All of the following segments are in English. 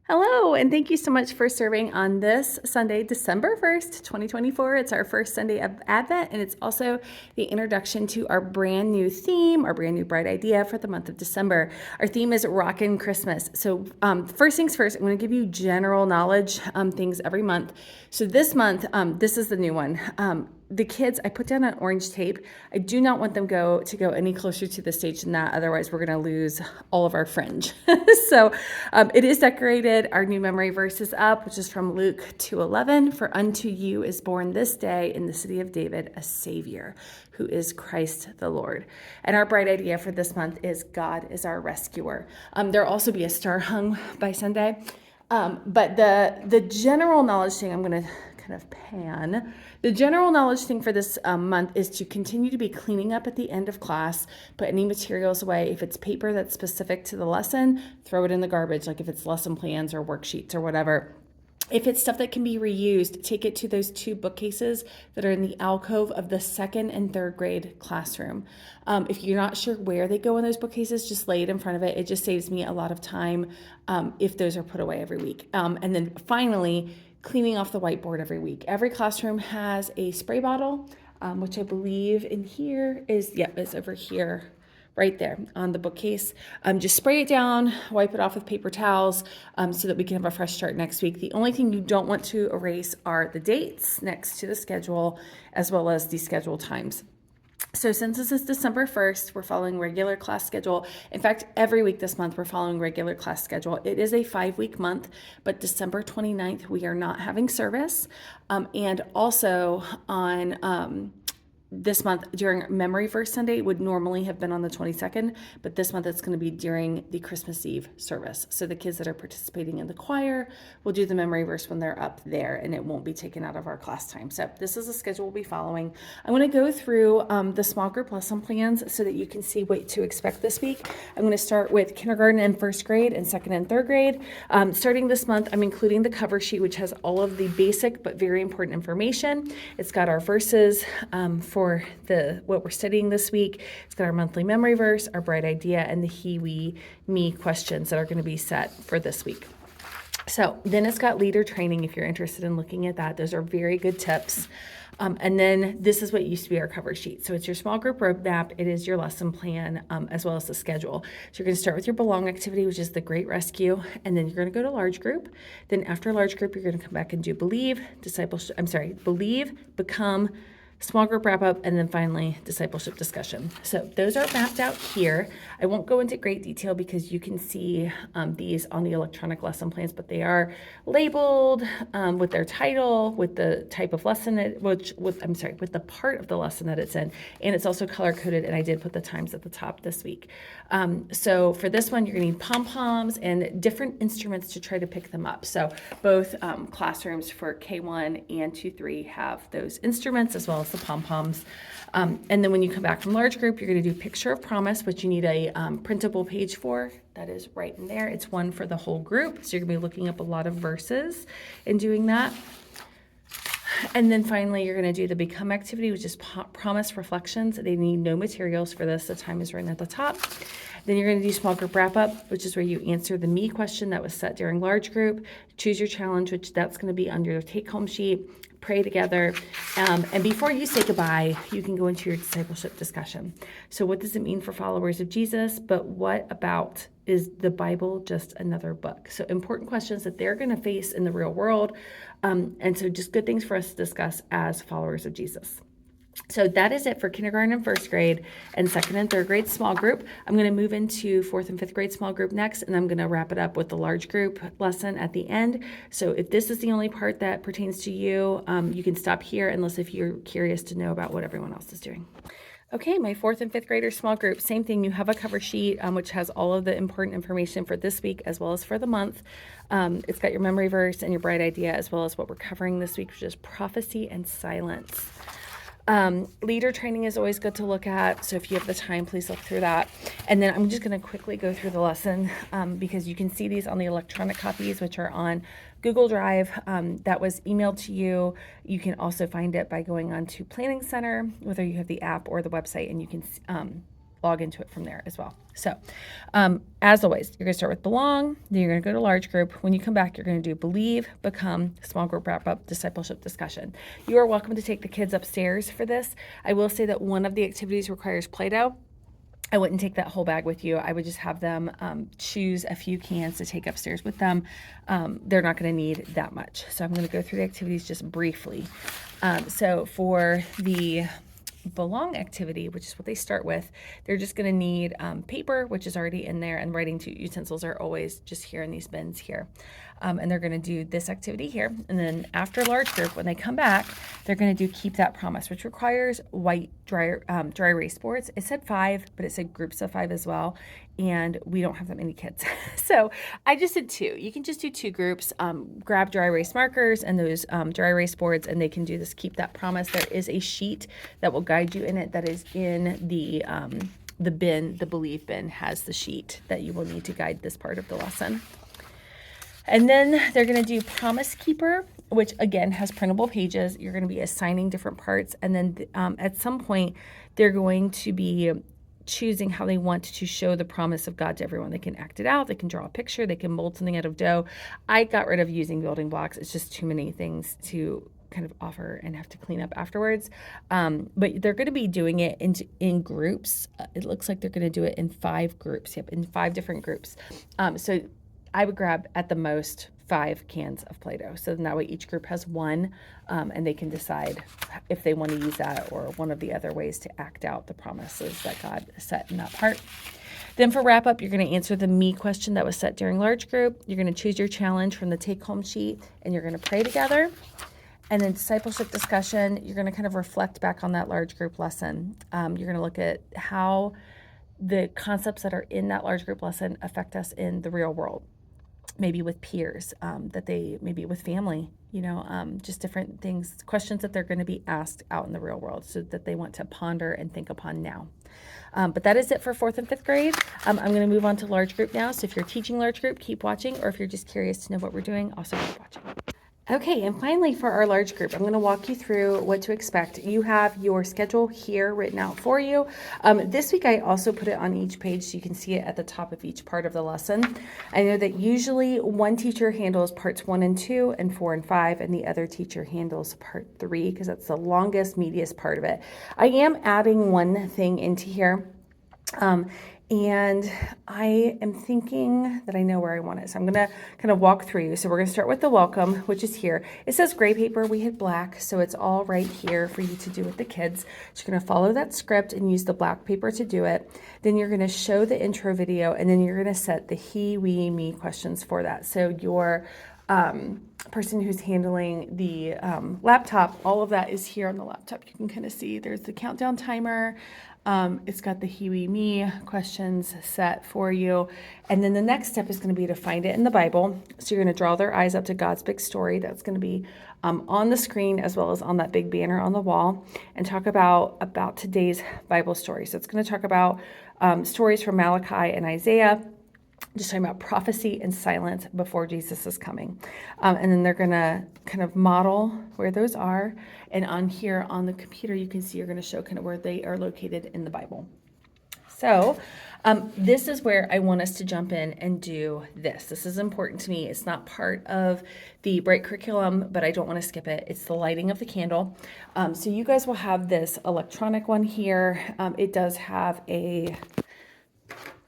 Hello, and thank you so much for serving on this Sunday, December 1st, 2024. It's our first Sunday of Advent, and it's also the introduction to our brand new theme, our brand new bright idea for the month of December. Our theme is Rockin' Christmas. So first things first, I'm going to give you general knowledge things every month. So this month, this is the new one. The kids, I put down an orange tape. I do not want them to go any closer to the stage than that. Otherwise, we're going to lose all of our fringe. So it is decorated. Our new memory verse is up, which is from Luke 2:11. For unto you is born this day in the city of David a Savior, who is Christ the Lord. And our bright idea for this month is God is our rescuer. There'll also be a star hung by Sunday. But the general knowledge thing I'm going to kind of pan. The general knowledge thing for this month is to continue to be cleaning up at the end of class, put any materials away. If it's paper that's specific to the lesson, throw it in the garbage, like if it's lesson plans or worksheets or whatever. If it's stuff that can be reused, take it to those two bookcases that are in the alcove of the second and third grade classroom. If you're not sure where they go in those bookcases, just lay it in front of it. It just saves me a lot of time if those are put away every week. And then finally, cleaning off the whiteboard every week. Every classroom has a spray bottle, which I believe in here is over here, right there on the bookcase. Just spray it down, wipe it off with paper towels so that we can have a fresh start next week. The only thing you don't want to erase are the dates next to the schedule, as well as the scheduled times. So since this is December 1st, we're following regular class schedule. In fact, every week this month, we're following regular class schedule. It is a 5-week month, but December 29th, we are not having service. And also on this month during Memory Verse Sunday would normally have been on the 22nd, but this month it's going to be during the Christmas Eve service. So the kids that are participating in the choir will do the memory verse when they're up there, and it won't be taken out of our class time. So this is the schedule we'll be following. I'm going to go through the small group lesson plans so that you can see what to expect this week. I'm going to start with kindergarten and first grade and second and third grade. Starting this month, I'm including the cover sheet, which has all of the basic but very important information. It's got our verses for what we're studying this week. It's got our monthly memory verse, our bright idea, and the he, we, me questions that are going to be set for this week. So then it's got leader training if you're interested in looking at that. Those are very good tips. And then this is what used to be our cover sheet. So it's your small group roadmap. It is your lesson plan, as well as the schedule. So you're going to start with your belong activity, which is the great rescue. And then you're going to go to large group. Then after large group, you're going to come back and do believe, become, small group wrap up, and then finally discipleship discussion. So those are mapped out here. I won't go into great detail because you can see these on the electronic lesson plans, but they are labeled with their title, with the type of lesson, with the part of the lesson that it's in, and it's also color coded. And I did put the times at the top this week. So for this one, you're going to need pom-poms and different instruments to try to pick them up. So both classrooms for K1 and 2-3 have those instruments as well as the pom-poms. And then when you come back from large group, you're going to do picture of promise, which you need a printable page for. That is right in there. It's one for the whole group. So you're going to be looking up a lot of verses and doing that. And then finally, you're going to do the become activity, which is promise reflections. They need no materials for this. The time is written at the top. Then you're going to do small group wrap up, which is where you answer the me question that was set during large group. Choose your challenge, which that's going to be under the take home sheet. Pray together. And before you say goodbye, you can go into your discipleship discussion. So what does it mean for followers of Jesus? But what about, is the Bible just another book? So important questions that they're going to face in the real world. And so just good things for us to discuss as followers of Jesus. So that is it for kindergarten and first grade and second and third grade small group. I'm going to move into fourth and fifth grade small group next, and I'm going to wrap it up with the large group lesson at the end. So if this is the only part that pertains to you, you can stop here unless if you're curious to know about what everyone else is doing. Okay, my fourth and fifth graders small group, same thing. You have a cover sheet which has all of the important information for this week as well as for the month. It's got your memory verse and your bright idea as well as what we're covering this week, which is prophecy and silence. Leader training is always good to look at. So if you have the time, please look through that. And then I'm just going to quickly go through the lesson because you can see these on the electronic copies, which are on Google Drive. That was emailed to you. You can also find it by going on to Planning Center, whether you have the app or the website, and you can log into it from there as well. So as always, you're going to start with belong, then you're going to go to large group. When you come back, you're going to do believe, become, small group wrap up, discipleship discussion. You are welcome to take the kids upstairs for this. I will say that one of the activities requires Play-Doh. I wouldn't take that whole bag with you. I would just have them choose a few cans to take upstairs with them. They're not going to need that much. So I'm going to go through the activities just briefly. So for the belong activity, which is what they start with, they're just going to need paper, which is already in there, and writing utensils are always just here in these bins here. And they're going to do this activity here. And then after large group, when they come back, they're going to do keep that promise, which requires white dry erase boards. It said 5, but it said groups of 5 as well. And we don't have that many kids. So I just did 2. You can just do 2 groups, grab dry erase markers and those dry erase boards, and they can do this keep that promise. There is a sheet that will guide you in it that is in the bin. The believe bin has the sheet that you will need to guide this part of the lesson. And then they're going to do Promise Keeper, which again has printable pages. You're going to be assigning different parts. And then at some point, they're going to be choosing how they want to show the promise of God to everyone. They can act it out. They can draw a picture. They can mold something out of dough. I got rid of using building blocks. It's just too many things to kind of offer and have to clean up afterwards. But they're going to be doing it in groups. It looks like they're going to do it in 5 groups. Yep, in 5 different groups. So I would grab at the most 5 cans of Play-Doh. So then that way each group has 1, and they can decide if they want to use that or one of the other ways to act out the promises that God set in that part. Then for wrap up, you're going to answer the me question that was set during large group. You're going to choose your challenge from the take-home sheet, and you're going to pray together. And then discipleship discussion, you're going to kind of reflect back on that large group lesson. You're going to look at how the concepts that are in that large group lesson affect us in the real world. Maybe with peers, maybe with family, just different things, questions that they're going to be asked out in the real world so that they want to ponder and think upon now. But that is it for 4th and 5th grade. I'm going to move on to large group now. So if you're teaching large group, keep watching, or if you're just curious to know what we're doing, also keep watching. Okay, and finally for our large group, I'm going to walk you through what to expect. You have your schedule here written out for you. This week I also put it on each page so you can see it at the top of each part of the lesson. I know that usually one teacher handles parts 1 and 2 and 4 and 5, and the other teacher handles part 3 because that's the longest, meatiest part of it. I am adding one thing into here. And I am thinking that I know where I want it. So I'm going to kind of walk through you. So we're going to start with the welcome, which is here. It says gray paper. We hit black. So it's all right here for you to do with the kids. So you're going to follow that script and use the black paper to do it. Then you're going to show the intro video, and then you're going to set the he, we, me questions for that. So your person who's handling the laptop, all of that is here on the laptop. You can kind of see there's the countdown timer. It's got the he, we, me questions set for you. And then the next step is going to be to find it in the Bible. So you're going to draw their eyes up to God's big story. That's going to be on the screen as well as on that big banner on the wall, and talk about today's Bible story. So it's going to talk about stories from Malachi and Isaiah, just talking about prophecy and silence before Jesus is coming. And then they're going to kind of model where those are. And on here on the computer, you can see you're going to show kind of where they are located in the Bible. So this is where I want us to jump in and do this. This is important to me. It's not part of the Bright curriculum, but I don't want to skip it. It's the lighting of the candle. So you guys will have this electronic one here. It does have a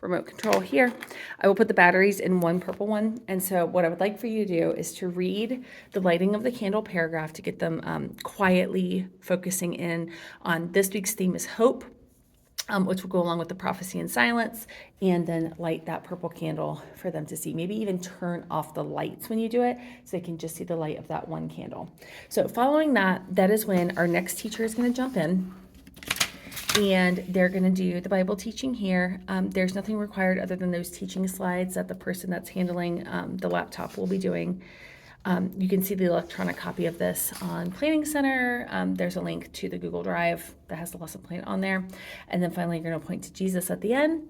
remote control here. I will put the batteries in one purple one. And so what I would like for you to do is to read the lighting of the candle paragraph to get them quietly focusing in on this week's theme is hope, which will go along with the prophecy and silence, and then light that purple candle for them to see. Maybe even turn off the lights when you do it so they can just see the light of that one candle. So following that, that is when our next teacher is going to jump in. And they're going to do the Bible teaching here. There's nothing required other than those teaching slides that the person that's handling the laptop will be doing. You can see the electronic copy of this on Planning Center. There's a link to the Google Drive that has the lesson plan on there. And then finally, you're going to point to Jesus at the end.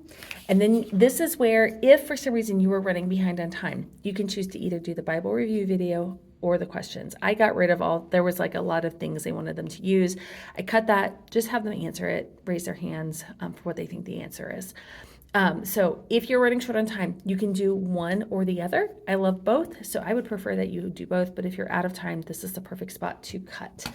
And then this is where, if for some reason you were running behind on time, you can choose to either do the Bible review video or the questions. I got rid of there was like a lot of things they wanted them to use. I cut that, just have them answer it, raise their hands for what they think the answer is. So if you're running short on time, you can do one or the other. I love both, so I would prefer that you do both, but if you're out of time, this is the perfect spot to cut.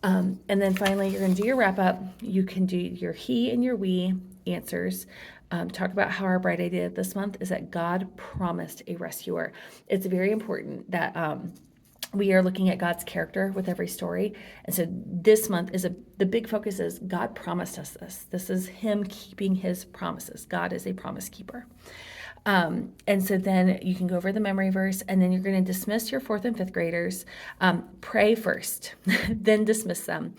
And then finally, you're going to do your wrap up. You can do your he and your we answers. Talk about how our bright idea this month is that God promised a rescuer. It's very important that we are looking at God's character with every story. And so this month the big focus is God promised us this. This is him keeping his promises. God is a promise keeper. And so then you can go over the memory verse, and then you're going to dismiss your 4th and 5th graders. Pray first, then dismiss them.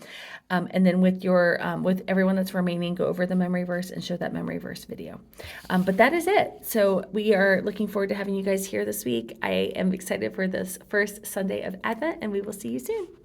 And then with everyone that's remaining, go over the memory verse and show that memory verse video. But that is it. So we are looking forward to having you guys here this week. I am excited for this first Sunday of Advent, and we will see you soon.